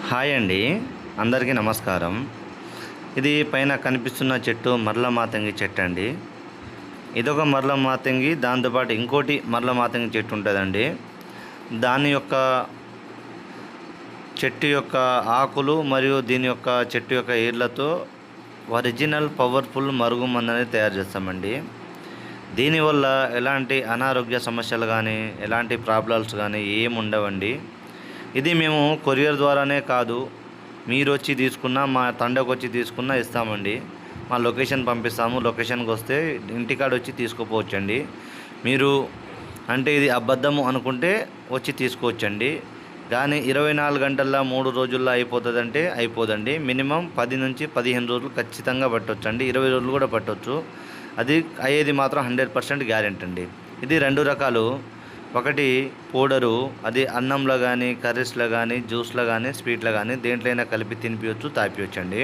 Hi అండి. అందరికీ నమస్కారం. ఇది పైన కనిపిస్తున్న చెట్టు మరల మాతంగి చెట్టు అండి. ఇదొక మరల మాతంగి, దాంతోపాటు ఇంకోటి మరల మాతంగి చెట్టు ఉంటుందండి. దాని యొక్క చెట్టు యొక్క ఆకులు మరియు దీని యొక్క చెట్టు యొక్క ఏర్లతో ఒరిజినల్ పవర్ఫుల్ మరుగుమందు అనేది తయారు చేస్తామండి. దీనివల్ల ఎలాంటి అనారోగ్య సమస్యలు కానీ ఎలాంటి ప్రాబ్లమ్స్ కానీ ఏమి ఉండవండి. ఇది మేము కొరియర్ ద్వారానే కాదు, మీరు వచ్చి తీసుకున్నా, మా తండకు వచ్చి తీసుకున్నా ఇస్తామండి. మా లొకేషన్ పంపిస్తాము. లొకేషన్కి వస్తే ఇంటికాడ వచ్చి తీసుకుపోవచ్చండి. మీరు అంటే ఇది అబద్ధము అనుకుంటే వచ్చి తీసుకోవచ్చండి. కానీ 24 గంటల్లో 3 రోజుల్లో అయిపోతుందంటే అయిపోదండి. మినిమం 10 నుంచి 15 రోజులు ఖచ్చితంగా పట్టొచ్చండి. 20 రోజులు కూడా పట్టవచ్చు. అది అయ్యేది మాత్రం 100% గ్యారెంటీ అండి. ఇది 2 రకాలు. ఒకటి పౌడరు, అది అన్నంలో కానీ కర్రీస్లో కానీ జ్యూస్లో కానీ స్వీట్లో కానీ దేంట్లైనా కలిపి తినిపించవచ్చు, తాపించండి.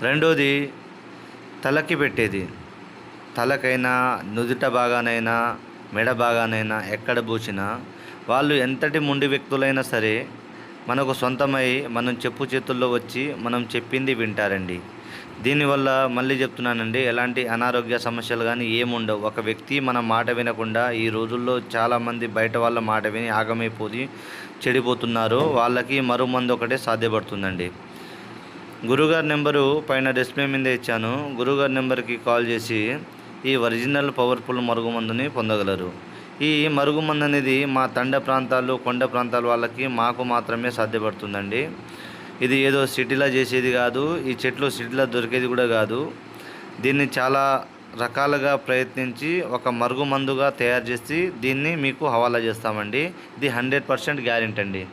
రెండోది తలకి పెట్టేది. తలకైనా నుదుట బాగానైనా మెడ బాగానైనా ఎక్కడ పూసినా వాళ్ళు ఎంతటి మొండి వ్యక్తులైనా సరే మనకు సొంతమై మనం చెప్పు చేతుల్లో వచ్చి మనం చెప్పింది వింటారండి. దీనివల్ల మళ్ళీ చెప్తున్నానండి, ఎలాంటి అనారోగ్య సమస్యలు కానీ ఏముండవు. ఒక వ్యక్తి మన మాట వినకుండా ఈ రోజుల్లో చాలామంది బయట వాళ్ళ మాట విని ఆగమైపోయి చెడిపోతున్నారు. వాళ్ళకి మరుమందు ఒకటే సాధ్యపడుతుందండి. గురుగారి నెంబరు పైన డిస్ప్లే మీద ఇచ్చాను. గురుగారి నెంబర్కి కాల్ చేసి ఈ ఒరిజినల్ పవర్ఫుల్ మరుగుమందుని పొందగలరు. ఈ మరుగుమందు అనేది మా తండ ప్రాంతాలు, కొండ ప్రాంతాల వాళ్ళకి మాకు మాత్రమే సాధ్యపడుతుందండి. ఇది ఏదో సిటీలో చేసేది కాదు. ఈ చెట్లు సిటీలో దొరికేది కూడా కాదు. దీన్ని చాలా రకాలుగా ప్రయత్నించి ఒక మరుగుమందుగా తయారు చేసి దీన్ని మీకు హవాలా చేస్తామండి. ఇది 100% గ్యారెంటీ అండి.